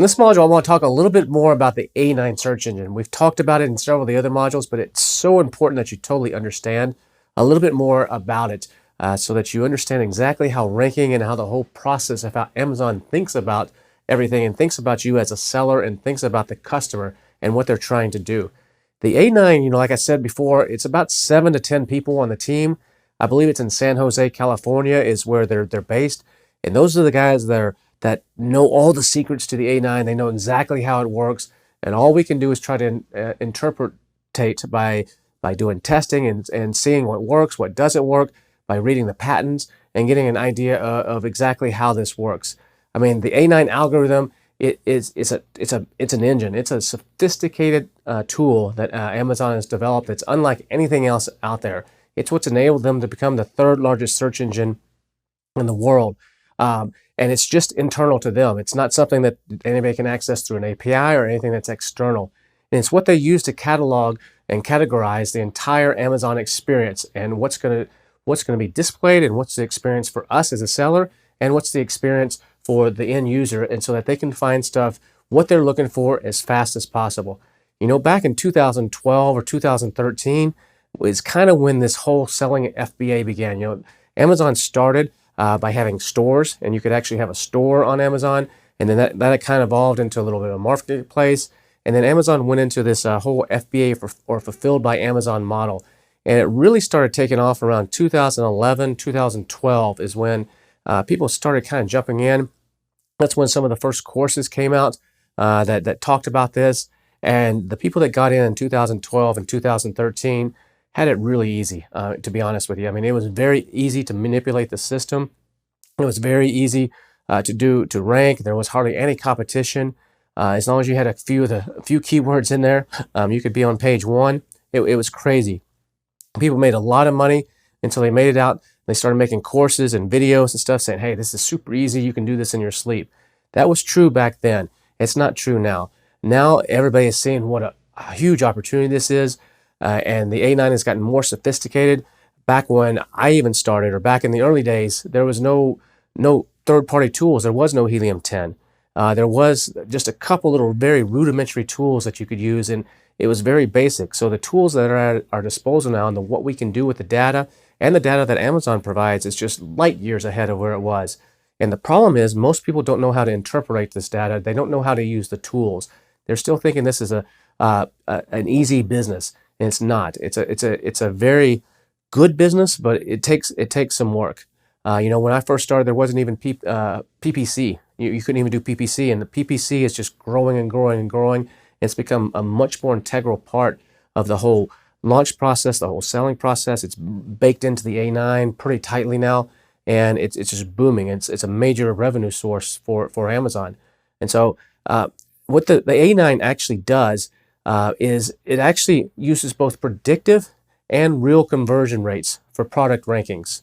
So in this module, I want to talk a little bit more about the A9 search engine. We've talked about it in several of the other modules, but it's so important that you totally understand a little bit more about it so that you understand exactly how ranking and how the whole process of how Amazon thinks about everything and thinks about you as a seller and thinks about the customer and what they're trying to do. The A9, like I said before, it's about 7 to 10 people on the team. I believe it's in San Jose, California is where they're based. And those are the guys that know all the secrets to the A9. They know exactly how it works. And all we can do is try to interpretate by doing testing and seeing what works, what doesn't work, by reading the patents and getting an idea of exactly how this works. I mean, the A9 algorithm, it's an engine. It's a sophisticated tool that Amazon has developed that's unlike anything else out there. It's what's enabled them to become the third largest search engine in the world. And it's just internal to them. It's not something that anybody can access through an API or anything that's external. And it's what they use to catalog and categorize the entire Amazon experience and what's going to be displayed and what's the experience for us as a seller and what's the experience for the end user, and so that they can find stuff, what they're looking for as fast as possible. Back in 2012 or 2013 was kind of when this whole selling FBA began. Amazon started by having stores, and you could actually have a store on Amazon, and then that kind of evolved into a little bit of a marketplace, and then Amazon went into this whole FBA or fulfilled by Amazon model, and it really started taking off around 2011, 2012 is when people started kind of jumping in. That's when some of the first courses came out that talked about this, and the people that got in 2012 and 2013 had it really easy, to be honest with you. I mean, it was very easy to manipulate the system. It was very easy to rank. There was hardly any competition. As long as you had a few keywords in there, you could be on page one. It was crazy. People made a lot of money until they made it out. They started making courses and videos and stuff saying, hey, this is super easy. You can do this in your sleep. That was true back then. It's not true now. Now everybody is seeing what a huge opportunity this is. And the A9 has gotten more sophisticated. Back when I even started, or back in the early days, there was no third-party tools. There was no Helium 10. There was just a couple little very rudimentary tools that you could use, and it was very basic. So the tools that are at our disposal now and what we can do with the data and the data that Amazon provides is just light years ahead of where it was. And the problem is most people don't know how to interpret this data. They don't know how to use the tools. They're still thinking this is an easy business, and it's not. It's a very good business, but it takes some work. When I first started, there wasn't even PPC. You couldn't even do PPC, and the PPC is just growing and growing and growing. It's become a much more integral part of the whole launch process, the whole selling process. It's baked into the A9 pretty tightly now, and it's just booming. It's a major revenue source for Amazon. And so what the A9 actually does is it actually uses both predictive and real conversion rates for product rankings.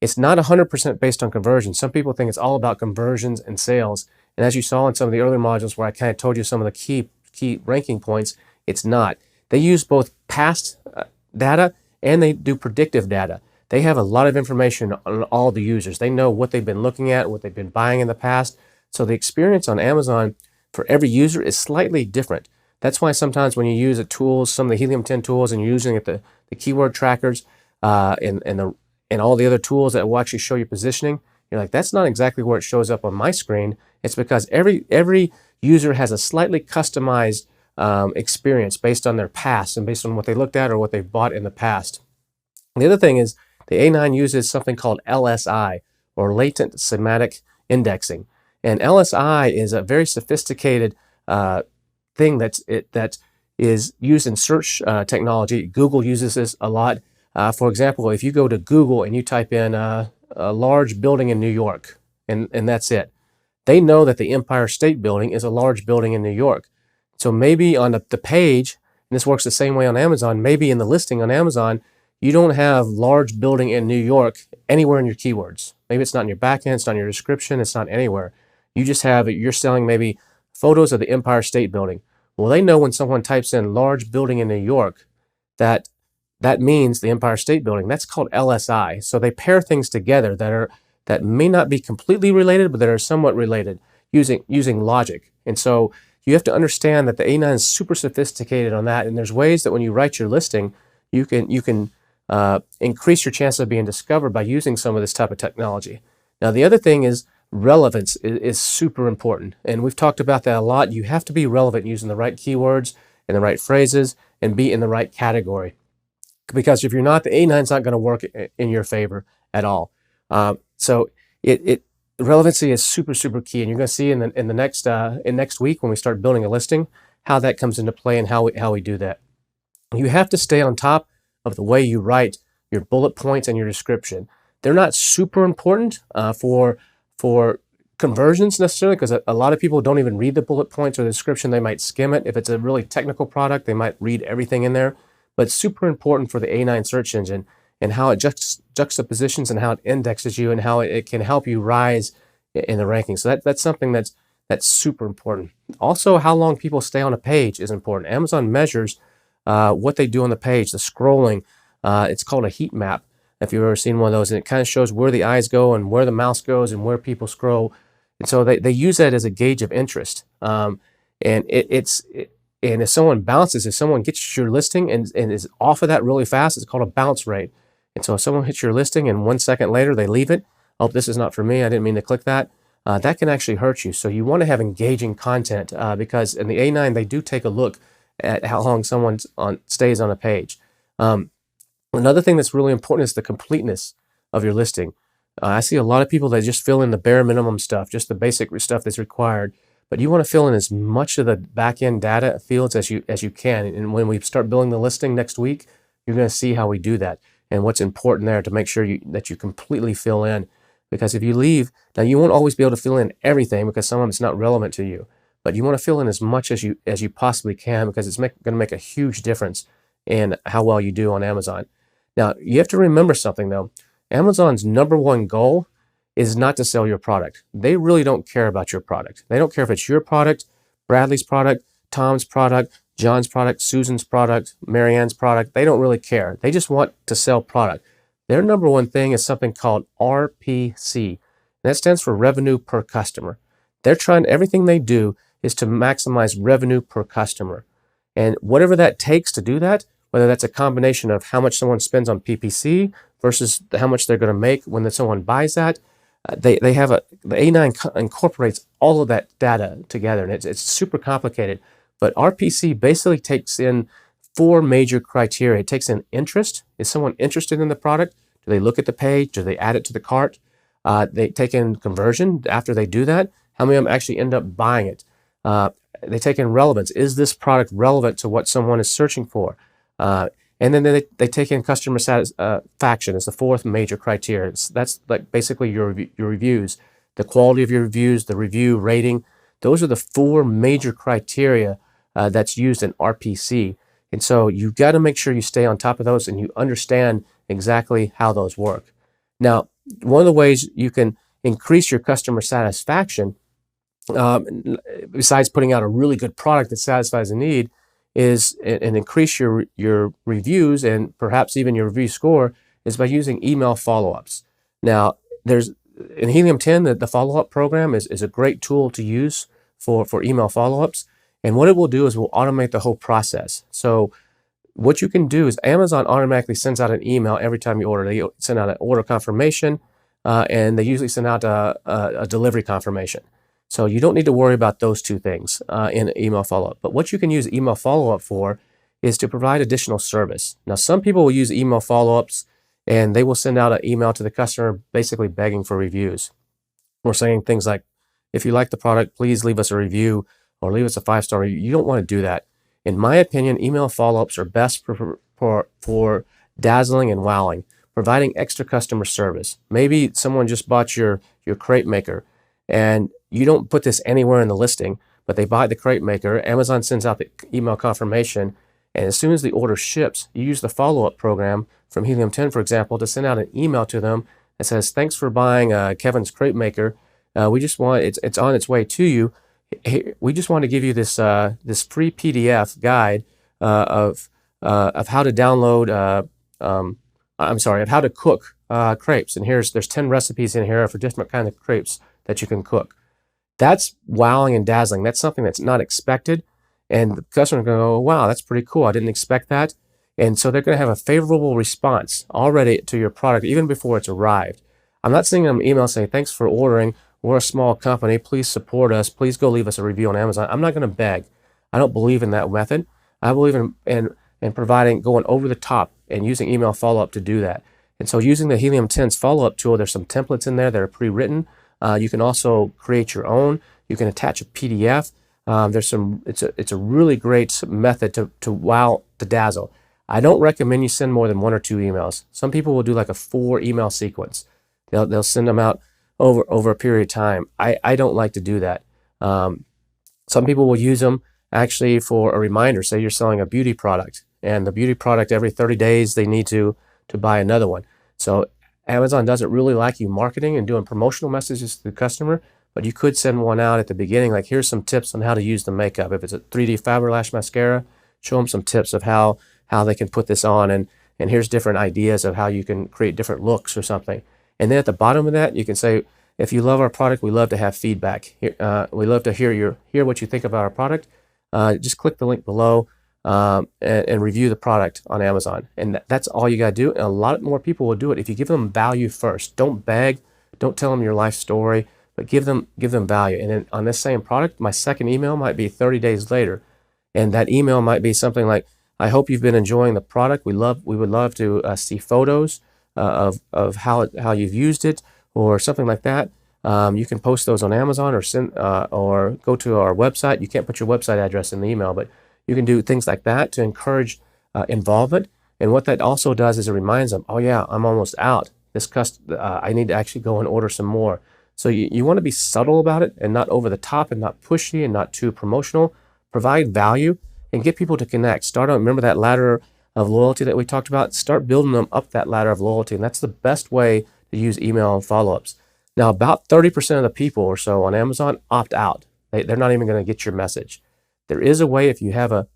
It's not 100% based on conversion. Some people think it's all about conversions and sales. And as you saw in some of the earlier modules where I kind of told you some of the key ranking points, it's not. They use both past data and they do predictive data. They have a lot of information on all the users. They know what they've been looking at, what they've been buying in the past. So the experience on Amazon for every user is slightly different. That's why sometimes when you use the tools, some of the Helium 10 tools, and you're using it, the keyword trackers and all the other tools that will actually show you positioning, you're like, that's not exactly where it shows up on my screen. It's because every user has a slightly customized experience based on their past and based on what they looked at or what they've bought in the past. The other thing is the A9 uses something called LSI, or latent semantic indexing. And LSI is a very sophisticated thing that is used in search technology. Google uses this a lot. For example, if you go to Google and you type in a large building in New York, and that's it, they know that the Empire State Building is a large building in New York. So maybe on the page, and this works the same way on Amazon, maybe in the listing on Amazon, you don't have large building in New York anywhere in your keywords. Maybe it's not in your backend, it's not in your description, it's not anywhere. You just have, you're selling maybe photos of the Empire State Building. Well, they know when someone types in large building in New York, that means the Empire State Building. That's called LSI. So they pair things together that may not be completely related, but that are somewhat related. using logic. And so you have to understand that the A9 is super sophisticated on that. And there's ways that when you write your listing, you can increase your chance of being discovered by using some of this type of technology. Now, the other thing is relevance is super important. And we've talked about that a lot. You have to be relevant using the right keywords and the right phrases and be in the right category. Because if you're not, the A9 is not going to work in your favor at all. So relevancy is super, super key. And you're going to see in the next week when we start building a listing, how that comes into play and how we do that. You have to stay on top of the way you write your bullet points and your description. They're not super important for conversions necessarily, because a lot of people don't even read the bullet points or the description. They might skim it. If it's a really technical product, they might read everything in there. But it's super important for the A9 search engine and how it juxtapositions and how it indexes you and how it can help you rise in the rankings. So that's something that's super important. Also, how long people stay on a page is important. Amazon measures what they do on the page, the scrolling. It's called a heat map, if you've ever seen one of those, and it kind of shows where the eyes go and where the mouse goes and where people scroll. And so they use that as a gauge of interest. And if someone bounces, if someone gets your listing and is off of that really fast, it's called a bounce rate. And so if someone hits your listing and 1 second later they leave it, oh, this is not for me, I didn't mean to click that, that can actually hurt you. So you want to have engaging content because in the A9, they do take a look at how long someone stays on a page. Another thing that's really important is the completeness of your listing. I see a lot of people that just fill in the bare minimum stuff, just the basic stuff that's required. But you want to fill in as much of the back-end data fields as you can. And when we start building the listing next week, you're going to see how we do that and what's important there to make sure that you completely fill in. Because if you leave, now you won't always be able to fill in everything because some of it's not relevant to you. But you want to fill in as much as you possibly can because it's going to make a huge difference in how well you do on Amazon. Now, you have to remember something though. Amazon's #1 goal is not to sell your product. They really don't care about your product. They don't care if it's your product, Bradley's product, Tom's product, John's product, Susan's product, Marianne's product. They don't really care. They just want to sell product. Their #1 thing is something called RPC. And that stands for revenue per customer. Everything they do is to maximize revenue per customer. And whatever that takes to do that, whether that's a combination of how much someone spends on PPC versus how much they're going to make when someone buys that, the A9 incorporates all of that data together, and it's super complicated. But RPC basically takes in 4 major criteria. It takes in interest. Is someone interested in the product? Do they look at the page? Do they add it to the cart? They take in conversion. After they do that, how many of them actually end up buying it? They take in relevance. Is this product relevant to what someone is searching for? And then they take in customer satisfaction as the 4th major criteria. That's like basically your reviews, the quality of your reviews, the review rating. Those are the 4 major criteria that's used in RPC. And so you've got to make sure you stay on top of those and you understand exactly how those work. Now, one of the ways you can increase your customer satisfaction, besides putting out a really good product that satisfies a need, is and increase your reviews and perhaps even your review score, is by using email follow-ups. Now, in Helium 10, the follow-up program is a great tool to use for email follow-ups. And what it will do is will automate the whole process. So what you can do is Amazon automatically sends out an email every time you order. They send out an order confirmation, and they usually send out a delivery confirmation. So you don't need to worry about those 2 things in email follow-up. But what you can use email follow-up for is to provide additional service. Now, some people will use email follow-ups and they will send out an email to the customer basically begging for reviews. Or saying things like, if you like the product, please leave us a review or leave us a 5-star review. You don't want to do that. In my opinion, email follow-ups are best for dazzling and wowing, providing extra customer service. Maybe someone just bought your crepe maker and you don't put this anywhere in the listing, but they buy the crepe maker. Amazon sends out the email confirmation, and as soon as the order ships, you use the follow-up program from Helium 10, for example, to send out an email to them that says, "Thanks for buying Kevin's crepe maker. We just want it's on its way to you. We just want to give you this this free PDF guide of how to download. Of how to cook crepes. And there's 10 recipes in here for different kinds of crepes that you can cook." That's wowing and dazzling. That's something that's not expected. And the customer going to go, oh, wow, that's pretty cool. I didn't expect that. And so they're going to have a favorable response already to your product, even before it's arrived. I'm not sending them an email saying, thanks for ordering. We're a small company. Please support us. Please go leave us a review on Amazon. I'm not going to beg. I don't believe in that method. I believe in providing, going over the top and using email follow-up to do that. And so using the Helium 10's follow-up tool, there's some templates in there that are pre-written. You can also create your own. You can attach a PDF. It's a really great method to wow, to dazzle. I don't recommend you send more than 1 or 2 emails. Some people will do like a 4 email sequence. They'll send them out over a period of time. I don't like to do that. Some people will use them actually for a reminder. Say you're selling a beauty product, and the beauty product every 30 days they need to buy another one. So Amazon doesn't really like you marketing and doing promotional messages to the customer, but you could send one out at the beginning, like here's some tips on how to use the makeup. If it's a 3D Fiber Lash Mascara, show them some tips of how they can put this on, and here's different ideas of how you can create different looks or something. And then at the bottom of that, you can say, if you love our product, we love to have feedback. We love to hear what you think about our product. Just click the link below and review the product on Amazon. And that's all you got to do. And a lot more people will do it if you give them value first. Don't beg. Don't tell them your life story, but give them value. And then on this same product, my second email might be 30 days later. And that email might be something like, I hope you've been enjoying the product. We would love to see photos of how you've used it, or something like that. You can post those on Amazon or go to our website. You can't put your website address in the email, but you can do things like that to encourage involvement. And what that also does is it reminds them, oh yeah, I'm almost out. I need to actually go and order some more. So you want to be subtle about it and not over the top and not pushy and not too promotional. Provide value and get people to connect. Remember that ladder of loyalty that we talked about? Start building them up that ladder of loyalty. And that's the best way to use email and follow-ups. Now, about 30% of the people or so on Amazon opt out. They're not even going to get your message. There is a way, if you have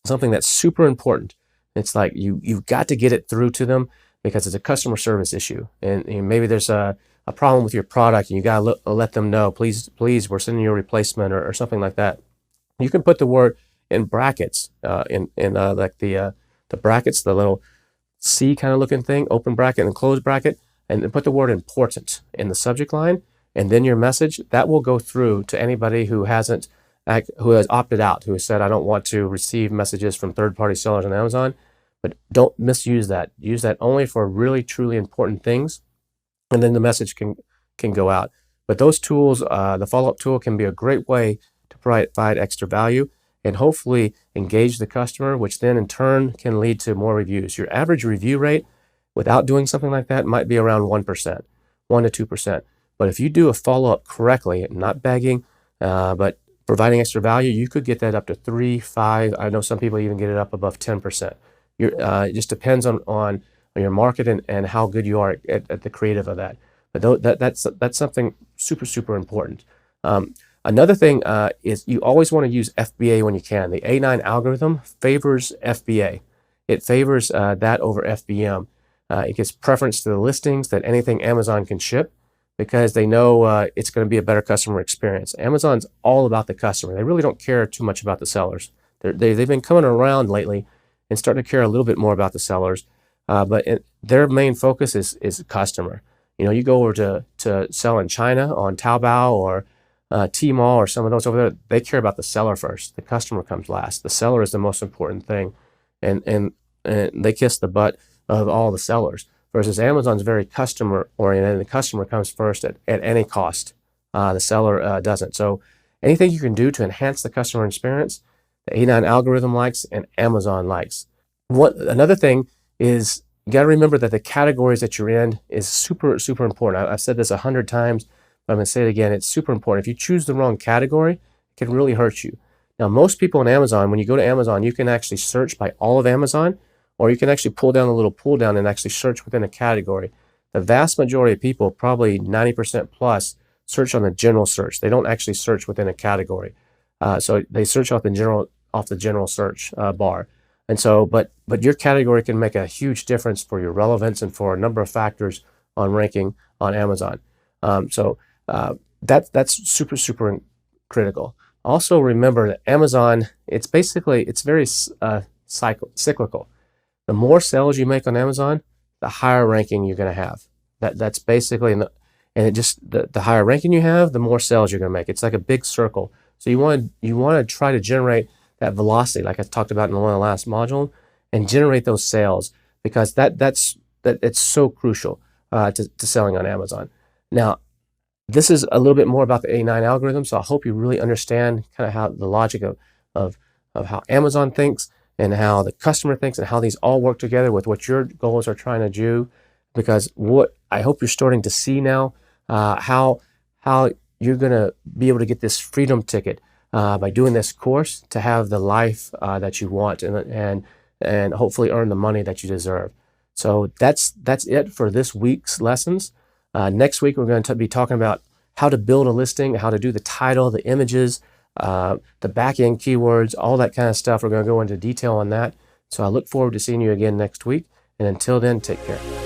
something that's super important, it's like you've got to get it through to them because it's a customer service issue. And maybe there's a problem with your product and you got to let them know, please, we're sending you a replacement or something like that. You can put the word in brackets, like the brackets, the little C kind of looking thing, open bracket and close bracket, and then put the word important in the subject line, and then your message, that will go through to anybody who has opted out, who has said, I don't want to receive messages from third-party sellers on Amazon. But don't misuse that. Use that only for really, truly important things, and then the message can go out. But those tools, the follow-up tool can be a great way to provide extra value and hopefully engage the customer, which then in turn can lead to more reviews. Your average review rate without doing something like that might be around 1%, 1 to 2%. But if you do a follow-up correctly, not begging, but providing extra value, you could get that up to 3, 5. I know some people even get it up above 10%. It just depends on your market and how good you are at the creative of that. But that's something super, super important. Another thing is you always want to use FBA when you can. The A9 algorithm favors FBA. It favors that over FBM. It gives preference to the listings that anything Amazon can ship because they know it's going to be a better customer experience. Amazon's all about the customer. They really don't care too much about the sellers. They've been coming around lately and starting to care a little bit more about the sellers. But their main focus is customer. You go over to sell in China on Taobao or Tmall or some of those over there, they care about the seller first. The customer comes last. The seller is the most important thing. And they kiss the butt of all the sellers. Versus Amazon's very customer oriented, and the customer comes first at any cost. The seller doesn't. So anything you can do to enhance the customer experience, the A9 algorithm likes and Amazon likes. Another thing is you got to remember that the categories that you're in is super, super important. I've said this 100 times, but I'm going to say it again. It's super important. If you choose the wrong category, it can really hurt you. Now, most people on Amazon, when you go to Amazon, you can actually search by all of Amazon, or you can actually pull down the little pull down and actually search within a category. The vast majority of people, probably 90% plus, search on the general search. They don't actually search within a category. So they search off the general search bar. And so, but your category can make a huge difference for your relevance and for a number of factors on ranking on Amazon. that's super critical. Also remember that Amazon, it's very cyclical. The more sales you make on Amazon, the higher ranking you're going to have. That's basically, and it just the higher ranking you have, the more sales you're going to make. It's like a big circle. So you want to try to generate that velocity, like I talked about in one of the last module, and generate those sales, because that's it's so crucial to selling on Amazon. Now, this is a little bit more about the A9 algorithm, so I hope you really understand kind of how the logic of how Amazon thinks and how the customer thinks and how these all work together with what your goals are trying to do. Because what I hope you're starting to see now, how you're going to be able to get this freedom ticket by doing this course to have the life that you want, and hopefully earn the money that you deserve. So that's it for this week's lessons. Next week, we're going to be talking about how to build a listing, how to do the title, the images, the back-end keywords, all that kind of stuff. We're going to go into detail on that. So I look forward to seeing you again next week. And until then, take care.